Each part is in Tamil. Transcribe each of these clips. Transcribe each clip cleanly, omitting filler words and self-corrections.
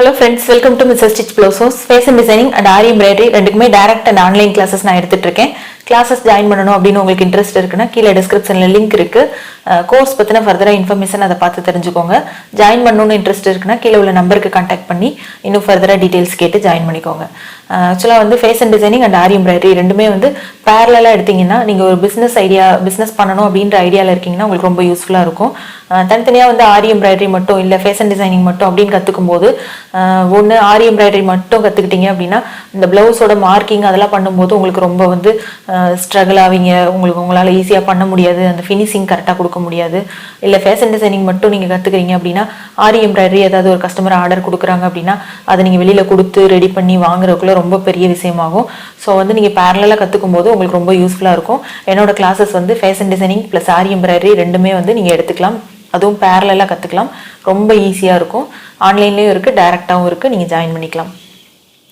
Hello friends, welcome to Mrs. Stitch Blouses, Fashion Designing and Aari Embroidery ரெண்டுக்குமே direct and online classes நான் எடுத்துட்டு இருக்கேன். Classes join பண்ணனும் அப்படினு உங்களுக்கு இன்ட்ரஸ்ட் இருக்குனா கீழ descriptionல link இருக்கு. கோர்ஸ் பத்தின further information அத பார்த்து தெரிஞ்சுக்கோங்க. join பண்ணனும்னு இன்ட்ரஸ்ட் இருக்குனா கீழ உள்ள நம்பருக்கு कांटेक्ट பண்ணி இன்னும் further details கேட்டு join பண்ணிக்கோங்க. ஆக்சுவலா வந்து Fashion Designing and Aari Embroidery ரெண்டுமே வந்து parallel-ஆ எடுத்தீங்கன்னா நீங்க ஒரு business பண்ணனும் அப்படிங்கற ஐடியால இருக்கீங்கன்னா உங்களுக்கு ரொம்ப யூஸ்ஃபுல்லா இருக்கும். தனித்தனியா வந்து Aari Embroidery மட்டும் இல்ல Fashion Designing மட்டும் அப்படினு கத்துக்கும்போது ஒன்னு Aari Embroidery மட்டும் கத்துக்கிட்டீங்க அப்படினா இந்த ப்ளவுஸோட மார்க்கிங் அதெல்லாம் பண்ணும்போது உங்களுக்கு ரொம்ப வந்து ஸ்ட்ரகிள் ஆவீங்க. உங்களால ஈஸியா பண்ண முடியாது, அந்த ஃபினிஷிங் கரெக்ட்டா கொடுக்க முடியாது. இல்ல Fashion Designing மட்டும் நீங்க கத்துக்கிறீங்க அப்படினா Aari Embroidery ஏதாவது ஒரு கஸ்டமர் ஆர்டர் கொடுக்கறாங்க அப்படினா அதை நீங்க வெளியில கொடுத்து ரெடி பண்ணி வாங்குறதுக்குள்ள ரொம்ப பெரிய விஷயமாகும். சோ வந்து நீங்க parallel-ஆ கத்துக்கும்போது உங்களுக்கு ரொம்ப யூஸ்ஃபுல்லா இருக்கும். என்னோட கிளாसेस வந்து Fashion Designing plus Aari Embroidery ரெண்டுமே வந்து நீங்க எடுத்துக்கலாம். அதுவும் parallel-ஆ கத்துக்கலாம். ரொம்ப ஈஸியா இருக்கும். ஆன்லைன்லயும் இருக்கு, டைரக்டாவும் இருக்கு. நீங்க ஜாயின் பண்ணிக்கலாம்.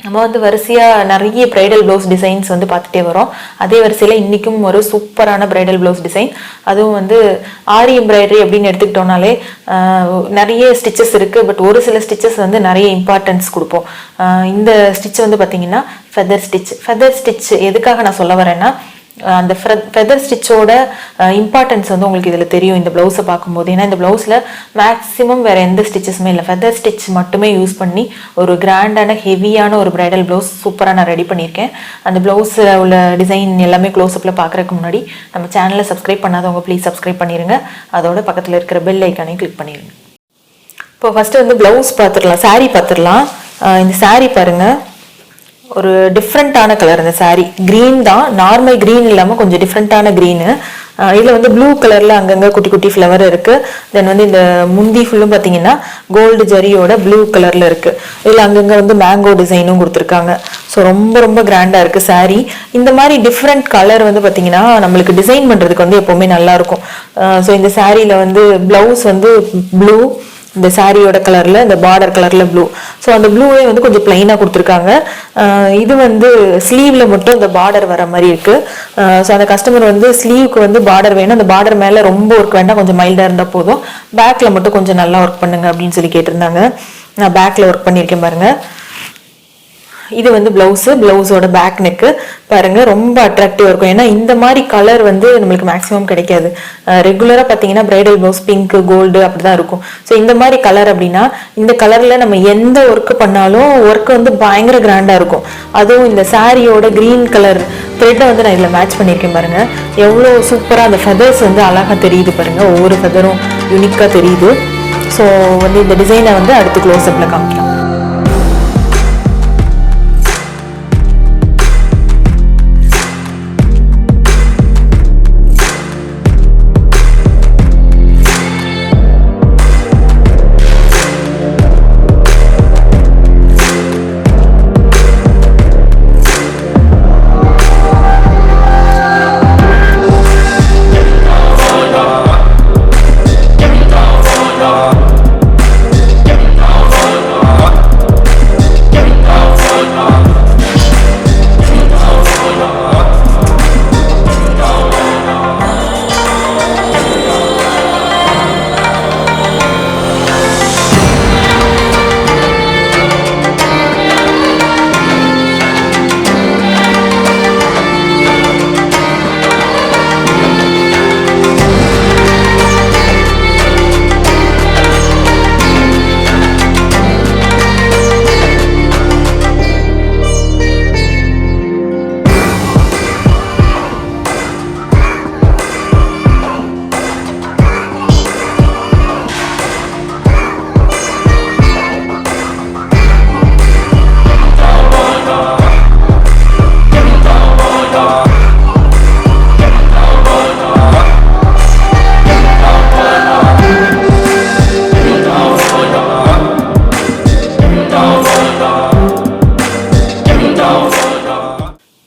நம்ம வந்து வரிசையா நிறைய bridal blouse designs வந்து பார்த்துட்டே வரோம். அதே வரிசையில இன்னைக்கும் ஒரு சூப்பரான bridal blouse design. அதுவும் வந்து Aari Embroidery அப்படினு எடுத்துக்கிட்டோம்னாலே நிறைய ஸ்டிச்சஸ் இருக்கு. பட் ஒரு சில ஸ்டிச்சஸ் வந்து நிறைய இம்பார்ட்டன்ஸ் கொடுப்போம். இந்த ஸ்டிட்ச் வந்து பாத்தீங்கன்னா feather stitch. feather stitch எதுக்காக நான் சொல்ல வரேன்னா அந்த feather stitch-ஓட இம்பார்ட்டன்ஸ் வந்து உங்களுக்கு இதுல தெரியும் இந்த ப்ளவுஸை பார்க்கும்போது. ஏன்னா இந்த ப்ளவுஸ்ல மேக்ஸிமம் வேற எந்த ஸ்டிச்சஸுமே இல்லை, feather stitch மட்டுமே யூஸ் பண்ணி ஒரு கிராண்டான ஹெவியான ஒரு பிரைடல் ப்ளவுஸ் சூப்பராக நான் ரெடி பண்ணியிருக்கேன். அந்த ப்ளவுஸில் உள்ள டிசைன் எல்லாமே க்ளோஸ்அப்பில் பார்க்குறதுக்கு முன்னாடி நம்ம சேனலை சப்ஸ்கிரைப் பண்ணாதவங்க ப்ளீஸ் சப்ஸ்கிரைப் பண்ணிடுங்க. அதோட பக்கத்தில் இருக்கிற பெல் ஐக்கானையும் கிளிக் பண்ணிடுங்க. இப்போ ஃபர்ஸ்ட் வந்து ப்ளவுஸ் பார்த்துடலாம், சாரீ பார்த்துடலாம். இந்த சாரீ பாருங்க, ஒரு டிஃப்ரெண்டான கலர். இந்த சாரி கிரீன் தான், நார்மல் கிரீன் இல்லாம கொஞ்சம் டிஃப்ரெண்டான கிரீனு. இதுல வந்து ப்ளூ கலர்ல அங்கங்க குட்டி குட்டி ஃப்ளவர் இருக்கு. தென் வந்து இந்த முந்தி ஃபுல்லும் பாத்தீங்கன்னா கோல்டு ஜரியோட ப்ளூ கலர்ல இருக்கு. இதுல அங்கங்க வந்து மேங்கோ டிசைனும் கொடுத்துருக்காங்க. ஸோ ரொம்ப ரொம்ப கிராண்டா இருக்கு சாரி. இந்த மாதிரி டிஃப்ரெண்ட் கலர் வந்து பாத்தீங்கன்னா நம்மளுக்கு டிசைன் பண்றதுக்கு வந்து எப்பவுமே நல்லா இருக்கும். ஸோ இந்த சாரியில வந்து பிளவுஸ் வந்து ப்ளூ, இந்த சாரியோட கலர்ல இந்த பார்டர் கலர்ல ப்ளூ. ஸோ அந்த ப்ளூவே வந்து கொஞ்சம் பிளைனா கொடுத்துருக்காங்க. இது வந்து ஸ்லீவ்ல மட்டும் இந்த பார்டர் வர மாதிரி இருக்கு. ஸோ அந்த கஸ்டமர் வந்து ஸ்லீவ்க்கு வந்து பார்டர் வேணும், அந்த பார்டர் மேல ரொம்ப ஒர்க் வேண்டாம், கொஞ்சம் மைல்டா இருந்தா போதும், பேக்ல மட்டும் கொஞ்சம் நல்லா ஒர்க் பண்ணுங்க அப்படின்னு சொல்லி கேட்டிருந்தாங்க. நான் பேக்ல ஒர்க் பண்ணியிருக்கேன் பாருங்க. இது வந்து பிளவுஸோட பேக் நெக்கு பாருங்க, ரொம்ப அட்ராக்டிவா இருக்கும். ஏன்னா இந்த மாதிரி கலர் வந்து நம்மளுக்கு மேக்ஸிமம் கிடைக்காது. ரெகுலரா பாத்தீங்கன்னா பிரைடல் பிளவுஸ் பிங்க் கோல்டு அப்படிதான் இருக்கும். ஸோ இந்த மாதிரி கலர் அப்படின்னா இந்த கலர்ல நம்ம எந்த ஒர்க் பண்ணாலும் ஒர்க் வந்து பயங்கர கிராண்டா இருக்கும். அதுவும் இந்த சாரியோட கிரீன் கலர் த்ரெட்டை வந்து நான் இதுல மேட்ச் பண்ணியிருக்கேன் பாருங்க. எவ்வளவு சூப்பரா அந்த ஃபெதர்ஸ் வந்து அழகா தெரியுது பாருங்க, ஒவ்வொரு ஃபெதரும் யூனிக்கா தெரியுது. ஸோ வந்து இந்த டிசைனை வந்து அடுத்து க்ளோஸ் அப்ல காமிக்கலாம்.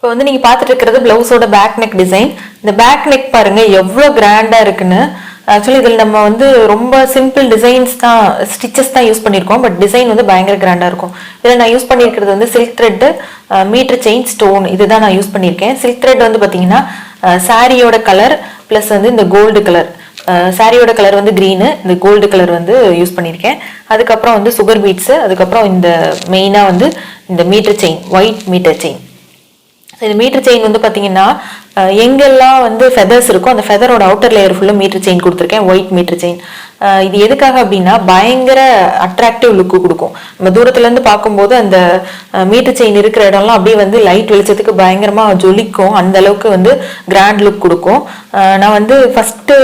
வந்து நீங்க பாத்துட்டு இருக்கிறது பிளவுஸோட பேக் நெக் டிசைன். இந்த பேக் நெக் பாருங்க எவ்வளவு கிராண்டா இருக்குன்னு. ஆக்சுவலி இதில் நம்ம வந்து ரொம்ப சிம்பிள் டிசைன்ஸ் தான், ஸ்டிச்சஸ் தான் யூஸ் பண்ணியிருக்கோம். பட் டிசைன் வந்து பயங்கர கிராண்டா இருக்கும். இதில் நான் யூஸ் பண்ணியிருக்கிறது வந்து silk thread, metre chain, stone, இதுதான் நான் யூஸ் பண்ணியிருக்கேன். சில்க் த்ரெட் வந்து பார்த்தீங்கன்னா சாரியோட கலர் பிளஸ் வந்து இந்த கோல்டு கலர் சாரியோட கலர் வந்து க்ரீனு, இந்த கோல்டு கலர் வந்து யூஸ் பண்ணியிருக்கேன். அதுக்கப்புறம் வந்து சுகர் பீட்ஸு, அதுக்கப்புறம் இந்த மெயினாக வந்து இந்த metre chain, white metre chain. இந்த மீட்டர் செயின் வந்து பார்த்தீங்கன்னா எங்கெல்லாம் வந்து ஃபெதர்ஸ் இருக்கோ அந்த ஃபெதரோட அவுட்டர் லேயர் ஃபுல்லாக மீட்டர் செயின் கொடுத்துருக்கேன், ஒயிட் மீட்டர் செயின். இது எதுக்காக அப்படின்னா பயங்கர அட்ராக்டிவ் லுக்கு கொடுக்கும். நம்ம தூரத்துலேருந்து பார்க்கும்போது அந்த மீட்டர் செயின் இருக்கிற இடம்லாம் அப்படியே வந்து லைட் வெளிச்சத்துக்கு பயங்கரமாக ஜொலிக்கும், அந்த அளவுக்கு வந்து கிராண்ட் லுக் கொடுக்கும். நான் வந்து ஃபஸ்ட்டு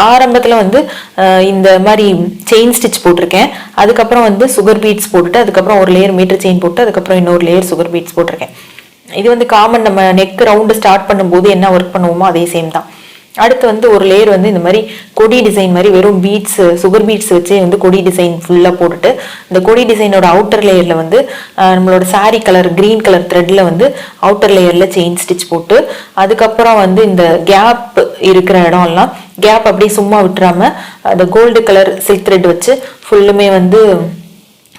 ஆரம்பத்தில் வந்து இந்த மாதிரி செயின் ஸ்டிச் போட்டிருக்கேன். அதுக்கப்புறம் வந்து சுகர் பீட்ஸ் போட்டுட்டு அதுக்கப்புறம் ஒரு லேயர் மீட்டர் செயின் போட்டு அதுக்கப்புறம் இன்னொரு லேயர் சுகர் பீட்ஸ் போட்டிருக்கேன். இது வந்து காமன், நம்ம நெக் ரவுண்டு ஸ்டார்ட் பண்ணும்போது என்ன ஒர்க் பண்ணுவோமோ அதே சேம் தான். அடுத்து வந்து ஒரு லேயர் வந்து இந்த மாதிரி கொடி டிசைன் மாதிரி வெறும் பீட்ஸ், சுகர் பீட்ஸ் வச்சே வந்து கொடி டிசைன் ஃபுல்லாக போட்டுட்டு இந்த கொடி டிசைனோட அவுட்டர் லேயரில் வந்து நம்மளோட சாரீ கலர் க்ரீன் கலர் த்ரெட்டில் வந்து அவுட்டர் லேயரில் செயின் ஸ்டிச் போட்டு அதுக்கப்புறம் வந்து இந்த கேப் இருக்கிற இடம்லாம் கேப் அப்படியே சும்மா விட்டுறாம அந்த கோல்டு கலர் சில்க் த்ரெட் வச்சு ஃபுல்லுமே வந்து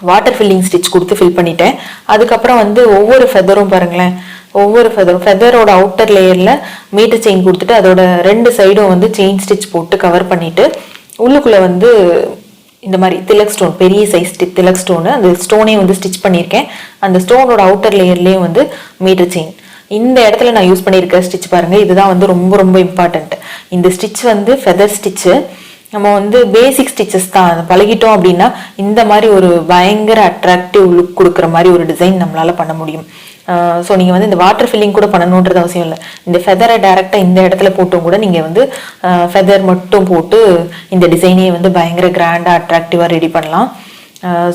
வாட்டர் ஃபில்லிங் ஸ்டிச் கொடுத்து ஃபில் பண்ணிட்டேன். அதுக்கப்புறம் வந்து ஒவ்வொரு ஃபெதரும் பாருங்களேன், ஒவ்வொரு ஃபெதரோட அவுட்டர் லேயரில் மீட்டர் செயின் கொடுத்துட்டு அதோட 2 சைடும் வந்து செயின் ஸ்டிச் போட்டு கவர் பண்ணிட்டு உள்ளுக்குள்ளே வந்து இந்த மாதிரி திலக் ஸ்டோன், பெரிய சைஸ் திலக் ஸ்டோனு, அந்த ஸ்டோனே வந்து ஸ்டிச் பண்ணியிருக்கேன். அந்த ஸ்டோனோட அவுட்டர் லேயர்லேயும் வந்து மீட்டர் செயின். இந்த இடத்துல நான் யூஸ் பண்ணியிருக்க ஸ்டிச் பாருங்கள், இதுதான் வந்து ரொம்ப ரொம்ப இம்பார்ட்டன்ட். இந்த ஸ்டிச் வந்து ஃபெதர் ஸ்டிச்சு. நம்ம வந்து பேசிக் ஸ்டிச்சஸ் தான் பழகிட்டோம் அப்படின்னா இந்த மாதிரி ஒரு பயங்கர அட்ராக்டிவ் லுக் கொடுக்குற மாதிரி ஒரு டிசைன் நம்மளால பண்ண முடியும். ஸோ நீங்கள் வந்து இந்த வாட்டர் ஃபில்லிங் கூட பண்ணணுன்றது அவசியம் இல்லை. இந்த ஃபெதரை டைரெக்டாக இந்த இடத்துல போட்டும் கூட நீங்கள் வந்து ஃபெதர் மட்டும் போட்டு இந்த டிசைனையே வந்து பயங்கர கிராண்டாக அட்ராக்டிவாக ரெடி பண்ணலாம்.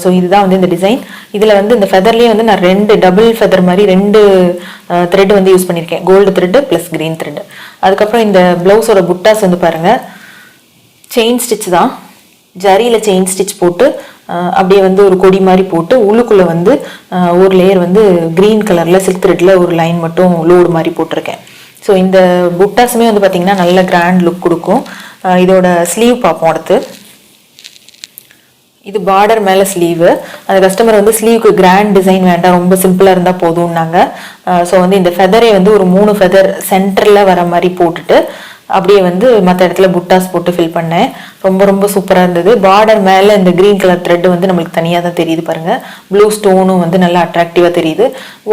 ஸோ இதுதான் வந்து இந்த டிசைன். இதில் வந்து இந்த ஃபெதர்லேயே வந்து நான் 2 டபுள் ஃபெதர் மாதிரி 2 த்ரெட் வந்து யூஸ் பண்ணியிருக்கேன், gold thread plus green thread. அதுக்கப்புறம் இந்த ப்ளவுஸோட புட்டாஸ் வந்து பாருங்கள், செயின் ஸ்டிச் தான், ஜரியில் செயின் ஸ்டிச் போட்டு அப்படியே வந்து ஒரு கொடி மாதிரி போட்டு உள்ளுக்குள்ளே வந்து ஒரு லேயர் வந்து க்ரீன் கலரில் சில்க் த்ரெட்டில் ஒரு லைன் மட்டும் லோடு மாதிரி போட்டிருக்கேன். ஸோ இந்த புட்டாஸுமே வந்து பார்த்திங்கன்னா நல்ல கிராண்ட் லுக் கொடுக்கும். இதோட ஸ்லீவ் பார்ப்போம் அடுத்து. இது பார்டர் மேலே ஸ்லீவு. அந்த கஸ்டமர் வந்து ஸ்லீவுக்கு கிராண்ட் டிசைன் வேண்டாம், ரொம்ப சிம்பிளாக இருந்தால் போதும்னாங்க. ஸோ வந்து இந்த ஃபெதரை வந்து ஒரு 3 ஃபெதர் சென்டரில் வர மாதிரி போட்டுட்டு அப்படியே வந்து மற்ற இடத்துல புட்டாஸ் போட்டு ஃபில் பண்ணேன். ரொம்ப ரொம்ப சூப்பராக இருந்தது. பார்டர் மேலே இந்த க்ரீன் கலர் த்ரெட்டு வந்து நம்மளுக்கு தனியாக தான் தெரியுது பாருங்கள். ப்ளூ ஸ்டோனும் வந்து நல்லா அட்ராக்டிவாக தெரியுது.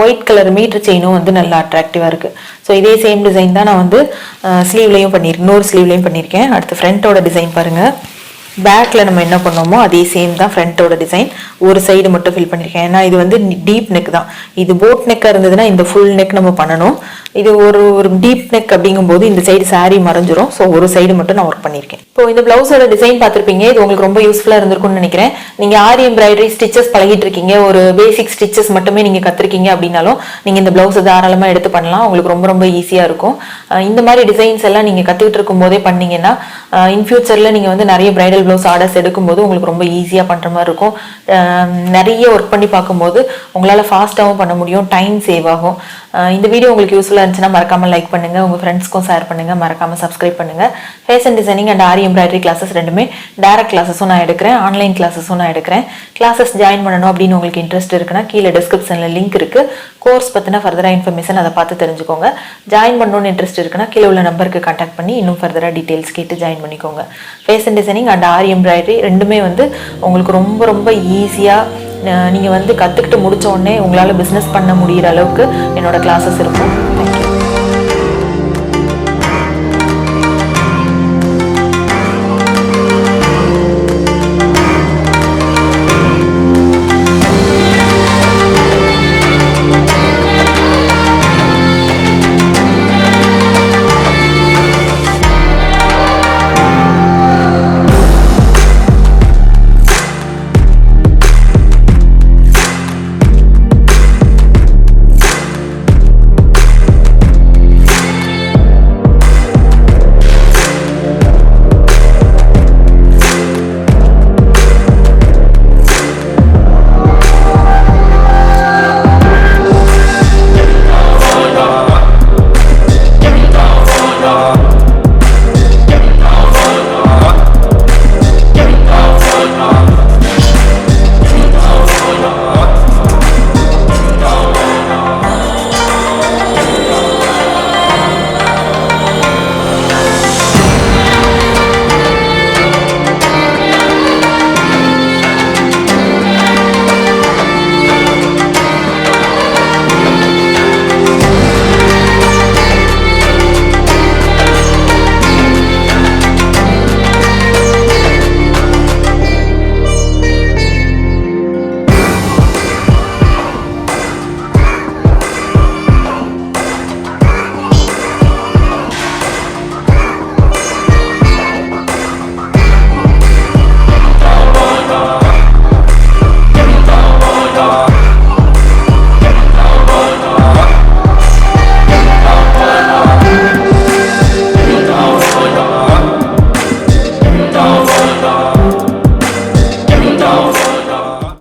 ஒயிட் கலர் மீட்டர் செயினும் வந்து நல்லா அட்ராக்டிவாக இருக்குது. ஸோ இதே சேம் டிசைன் தான் நான் வந்து ஸ்லீவ்லேயும் பண்ணியிருக்கேன், இன்னொரு ஸ்லீவ்லேயும் பண்ணியிருக்கேன். அடுத்து ஃப்ரண்ட்டோட டிசைன் பாருங்கள். பேக்கில் நம்ம என்ன பண்ணோமோ அதே சேம் தான் ஃப்ரண்ட்டோட டிசைன். ஒரு சைடு மட்டும் ஃபில் பண்ணியிருக்கேன், ஏன்னா இது வந்து டீப் நெக் தான். இது போட் நெக்காக இருந்ததுன்னா இந்த ஃபுல் நெக் நம்ம பண்ணணும். இது ஒரு டீப் நெக் அப்படிங்கும்போது இந்த சைடு சாரீ மறைஞ்சிரும். ஸோ ஒரு சைடு மட்டும் நான் ஒர்க் பண்ணியிருக்கேன். இப்போ இந்த பிளவுஸோட டிசைன் பார்த்துருப்பீங்க. இது உங்களுக்கு ரொம்ப யூஸ்ஃபுல்லாக இருந்திருக்கும்னு நினைக்கிறேன். நீங்கள் ஆரி எம்ப்ராய்டரி ஸ்டிச்சஸ் பழகிட்டு இருக்கீங்க, ஒரு பேசிக் ஸ்டிச்சஸ் மட்டுமே நீங்கள் கற்றுருக்கீங்க அப்படின்னாலும் நீங்கள் இந்த பிளவுஸை தாராளமாக எடுத்து பண்ணலாம். உங்களுக்கு ரொம்ப ரொம்ப ஈஸியாக இருக்கும். இந்த மாதிரி டிசைன்ஸ் எல்லாம் நீங்கள் கற்றுக்கிட்டு இருக்கும் போதே பண்ணீங்கன்னா இன் ஃபியூச்சரில் நீங்கள் வந்து நிறைய பிரைடல் பிளவுஸ் ஆர்டர்ஸ் எடுக்கும்போது உங்களுக்கு ரொம்ப ஈஸியாக பண்ணுற மாதிரி இருக்கும். நிறைய ஒர்க் பண்ணி பார்க்கும்போது உங்களால் ஃபாஸ்ட்டாகவும் பண்ண முடியும், டைம் சேவ் ஆகும். இந்த வீடியோ உங்களுக்கு யூஸ்ஃபுல்லாக இருந்துச்சுன்னா மறக்காமல் லைக் பண்ணுங்கள், உங்கள் ஃப்ரெண்ட்ஸ்க்கும் ஷேர் பண்ணுங்கள், மறக்காமல் சப்ஸ்கிரைப் பண்ணுங்கள். Fashion designing and aari embroidery classes ரெண்டுமே டைரக்ட் கிளாஸஸும் நான் எடுக்கிறேன், ஆன்லைன் கிளாஸஸும் நான் எடுக்கிறேன். கிளாஸஸ் ஜாயின் பண்ணணும் அப்படின்னு உங்களுக்கு இன்ட்ரெஸ்ட் இருக்குன்னா கீழே டிஸ்கிரிப்ஷனில் லிங்க் இருக்குது. கோர்ஸ் பற்றின ஃபர்தராக இன்ஃபர்மேஷன் அதை பார்த்து தெரிஞ்சுக்கோங்க. ஜாயின் பண்ணணும்னு இன்ட்ரெஸ்ட் இருக்குன்னா கீழே உள்ள நம்பருக்கு கான்டாக்ட் பண்ணி இன்னும் ஃபர்தராக டீட்டெயில்ஸ் கேட்டு ஜாயின் பண்ணிக்கோங்க. Fashion designing and aari embroidery ரெண்டுமே வந்து உங்களுக்கு ரொம்ப ரொம்ப ஈஸியாக நீங்கள் வந்து கற்றுக்கிட்டு முடித்த உடனே உங்களால் பிஸ்னஸ் பண்ண முடிகிற அளவுக்கு என்னோட கிளாஸஸ் இருக்கும்.